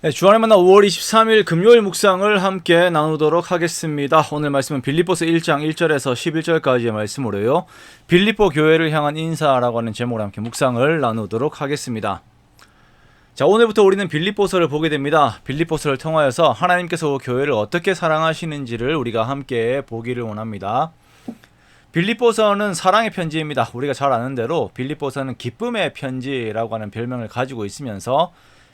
네, 주안의 만나 5월 23일 금요일 묵상을 함께 나누도록 하겠습니다. 오늘 말씀은 빌립보서 1장 1절에서 11절까지의 말씀으로요. 빌립보 교회를 향한 인사라고 하는 제목으로 함께 묵상을 나누도록 하겠습니다. 자, 오늘부터 우리는 빌립보서를 보게 됩니다. 빌립보서를 통하여서 하나님께서 교회를 어떻게 사랑하시는지를 우리가 함께 보기를 원합니다. 빌립보서는 사랑의 편지입니다. 우리가 잘 아는 대로 빌립보서는 기쁨의 편지라고 하는 별명을 가지고 있으면서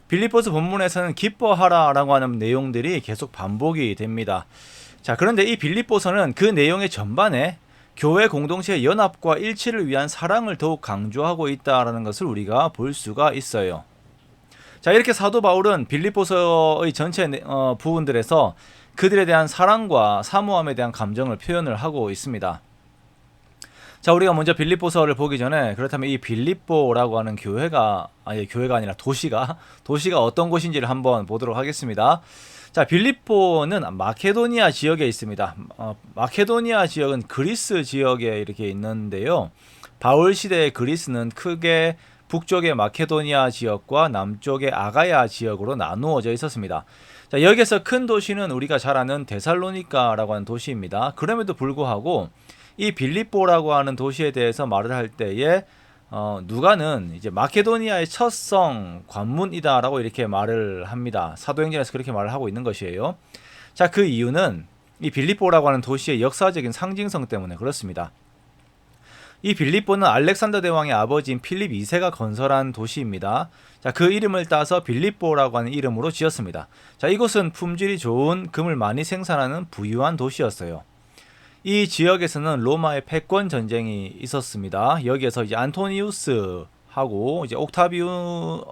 빌립보서 본문에서는 기뻐하라 라고 하는 내용들이 계속 반복이 됩니다. 자, 그런데 이 빌립보서는 그 내용의 전반에 교회 공동체의 연합과 일치를 위한 사랑을 더욱 강조하고 있다는 것을 우리가 볼 수가 있어요. 자, 이렇게 사도 바울은 빌립보서의 전체 부분들에서 그들에 대한 사랑과 사모함에 대한 감정을 표현을 하고 있습니다. 자, 우리가 먼저 빌립보서를 보기 전에 그렇다면 이 빌립보라고 하는 교회가 아니라 도시가 어떤 곳인지를 한번 보도록 하겠습니다. 자, 빌립보는 마케도니아 지역에 있습니다. 마케도니아 지역은 그리스 지역에 이렇게 있는데요. 바울 시대의 그리스는 크게 북쪽의 마케도니아 지역과 남쪽의 아가야 지역으로 나누어져 있었습니다. 자, 여기에서 큰 도시는 우리가 잘 아는 데살로니가라고 하는 도시입니다. 그럼에도 불구하고 이 빌립보라고 하는 도시에 대해서 말을 할 때에 누가는 이제 마케도니아의 첫 성 관문이다라고 이렇게 말을 합니다. 사도행전에서 그렇게 말을 하고 있는 것이에요. 자, 그 이유는 이 빌립보라고 하는 도시의 역사적인 상징성 때문에 그렇습니다. 이 빌립보는 알렉산더 대왕의 아버지인 필립 2세가 건설한 도시입니다. 자, 그 이름을 따서 빌립보라고 하는 이름으로 지었습니다. 자, 이곳은 품질이 좋은 금을 많이 생산하는 부유한 도시였어요. 이 지역에서는 로마의 패권 전쟁이 있었습니다. 여기에서 이제 안토니우스하고 이제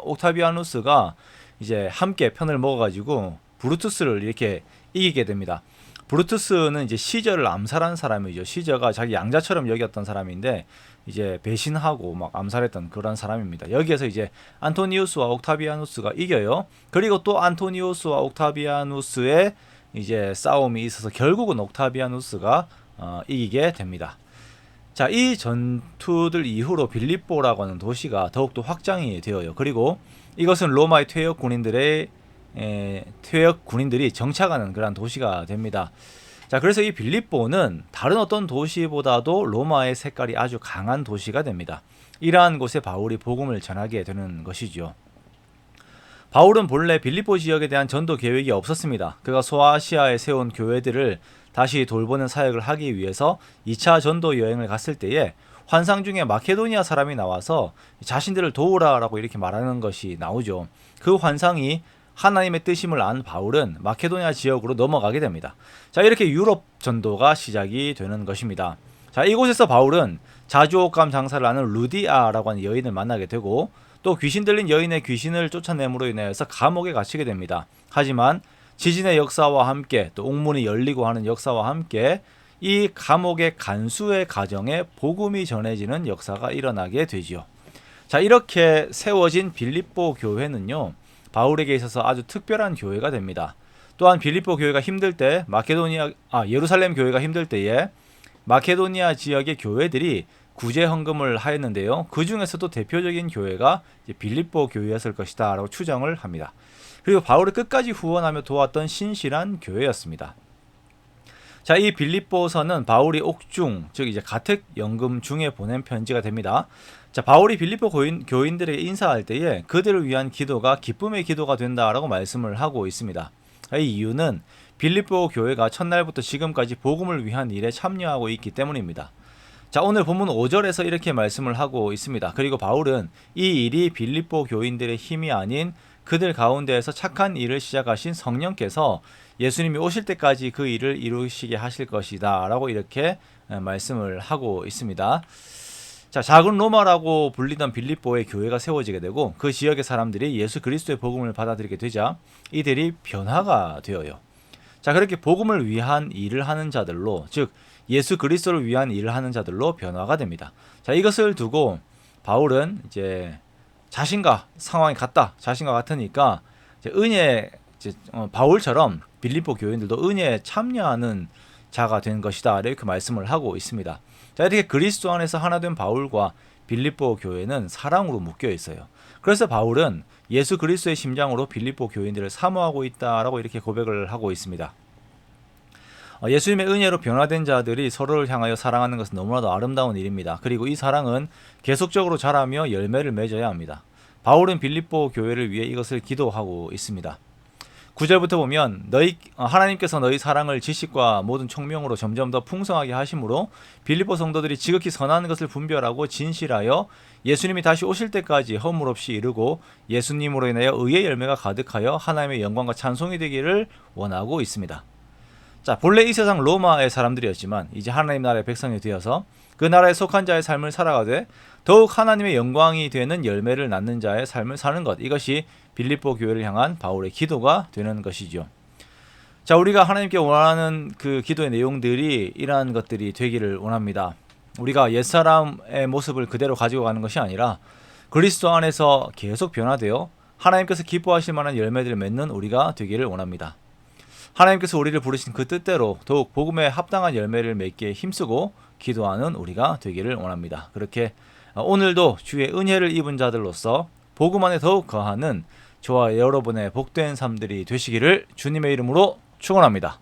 옥타비아누스가 이제 함께 편을 먹어가지고 브루투스를 이렇게 이기게 됩니다. 브루투스는 이제 시저를 암살한 사람이죠. 시저가 자기 양자처럼 여겼던 사람인데 이제 배신하고 막 암살했던 그런 사람입니다. 여기에서 이제 안토니우스와 옥타비아누스가 이겨요. 그리고 또 안토니우스와 옥타비아누스의 이제 싸움이 있어서 결국은 옥타비아누스가 이기게 됩니다. 자, 이 전투들 이후로 빌립보라고 하는 도시가 더욱더 확장이 되어요. 그리고 이것은 로마의 퇴역 군인들이 정착하는 그런 도시가 됩니다. 자, 그래서 이 빌립보는 다른 어떤 도시보다도 로마의 색깔이 아주 강한 도시가 됩니다. 이러한 곳에 바울이 복음을 전하게 되는 것이죠. 바울은 본래 빌립보 지역에 대한 전도 계획이 없었습니다. 그가 소아시아에 세운 교회들을 다시 돌보는 사역을 하기 위해서 2차 전도 여행을 갔을 때에 환상 중에 마케도니아 사람이 나와서 자신들을 도우라라고 이렇게 말하는 것이 나오죠. 그 환상이 하나님의 뜻임을 안 바울은 마케도니아 지역으로 넘어가게 됩니다. 자, 이렇게 유럽 전도가 시작이 되는 것입니다. 자, 이곳에서 바울은 자주옥감 장사를 하는 루디아라고 하는 여인을 만나게 되고 또 귀신 들린 여인의 귀신을 쫓아냄으로 인해서 감옥에 갇히게 됩니다. 하지만 지진의 역사와 함께 또 옥문이 열리고 하는 역사와 함께 이 감옥의 간수의 가정에 복음이 전해지는 역사가 일어나게 되지요. 자, 이렇게 세워진 빌립보 교회는요, 바울에게 있어서 아주 특별한 교회가 됩니다. 또한 빌립보 교회가 힘들 때 예루살렘 교회가 힘들 때에 마케도니아 지역의 교회들이 구제 헌금을 하였는데요. 그 중에서도 대표적인 교회가 빌립보 교회였을 것이다 라고 추정을 합니다. 그리고 바울을 끝까지 후원하며 도왔던 신실한 교회였습니다. 자, 이 빌립보서는 바울이 옥중, 즉 이제 가택연금 중에 보낸 편지가 됩니다. 자, 바울이 빌립보 교인들에게 인사할 때에 그들을 위한 기도가 기쁨의 기도가 된다라고 말씀을 하고 있습니다. 이 이유는 빌립보 교회가 첫날부터 지금까지 복음을 위한 일에 참여하고 있기 때문입니다. 자, 오늘 본문 5절에서 이렇게 말씀을 하고 있습니다. 그리고 바울은 이 일이 빌립보 교인들의 힘이 아닌 그들 가운데에서 착한 일을 시작하신 성령께서 예수님이 오실 때까지 그 일을 이루시게 하실 것이다 라고 이렇게 말씀을 하고 있습니다. 자, 작은 로마라고 불리던 빌립보의 교회가 세워지게 되고 그 지역의 사람들이 예수 그리스도의 복음을 받아들이게 되자 이들이 변화가 되어요. 자, 그렇게 복음을 위한 일을 하는 자들로, 즉 예수 그리스도를 위한 일을 하는 자들로 변화가 됩니다. 자, 이것을 두고 바울은 이제 자신과 상황이 같다, 자신과 같으니까 바울처럼 빌립보 교인들도 은혜에 참여하는 자가 된 것이다 이렇게 말씀을 하고 있습니다. 자, 이렇게 그리스도 안에서 하나 된 바울과 빌립보 교회는 사랑으로 묶여 있어요. 그래서 바울은 예수 그리스도의 심장으로 빌립보 교인들을 사모하고 있다라고 이렇게 고백을 하고 있습니다. 예수님의 은혜로 변화된 자들이 서로를 향하여 사랑하는 것은 너무나도 아름다운 일입니다. 그리고 이 사랑은 계속적으로 자라며 열매를 맺어야 합니다. 바울은 빌립보 교회를 위해 이것을 기도하고 있습니다. 9절부터 보면 하나님께서 너희 사랑을 지식과 모든 총명으로 점점 더 풍성하게 하심으로 빌립보 성도들이 지극히 선한 것을 분별하고 진실하여 예수님이 다시 오실 때까지 허물 없이 이루고 예수님으로 인하여 의의 열매가 가득하여 하나님의 영광과 찬송이 되기를 원하고 있습니다. 자, 본래 이 세상 로마의 사람들이었지만 이제 하나님 나라의 백성이 되어서 그 나라에 속한 자의 삶을 살아가되 더욱 하나님의 영광이 되는 열매를 낳는 자의 삶을 사는 것, 이것이 빌립보 교회를 향한 바울의 기도가 되는 것이죠. 자, 우리가 하나님께 원하는 그 기도의 내용들이 이러한 것들이 되기를 원합니다. 우리가 옛사람의 모습을 그대로 가지고 가는 것이 아니라 그리스도 안에서 계속 변화되어 하나님께서 기뻐하실 만한 열매들을 맺는 우리가 되기를 원합니다. 하나님께서 우리를 부르신 그 뜻대로 더욱 복음에 합당한 열매를 맺기에 힘쓰고 기도하는 우리가 되기를 원합니다. 그렇게 오늘도 주의 은혜를 입은 자들로서 복음 안에 더욱 거하는 저와 여러분의 복된 삶들이 되시기를 주님의 이름으로 축원합니다.